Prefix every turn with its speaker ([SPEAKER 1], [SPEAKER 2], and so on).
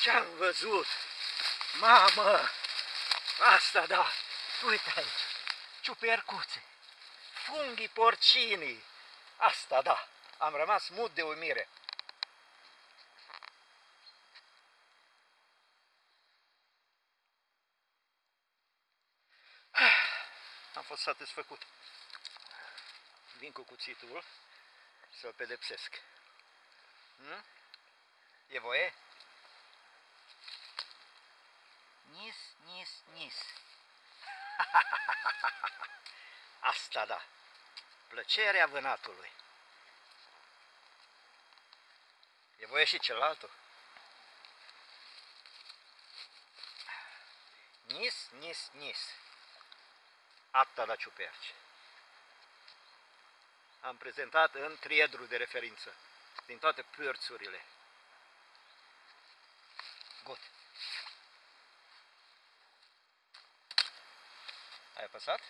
[SPEAKER 1] Ce-am văzut? Mamă! Asta da! Uite aici! Ciupercuțe! Funghi porcinii! Asta da! Am rămas mut de uimire! Am fost satisfăcut. Vin cu cuțitul să-l pedepsesc. E voie? Nis, nis, nis. Asta da. Plăcerea vânatului. E voie și celaltul. Nis, nis, nis. Apta la ciuperci. Am prezentat în triedru de referință, din toate părțurile. Gut. Ai apăsat?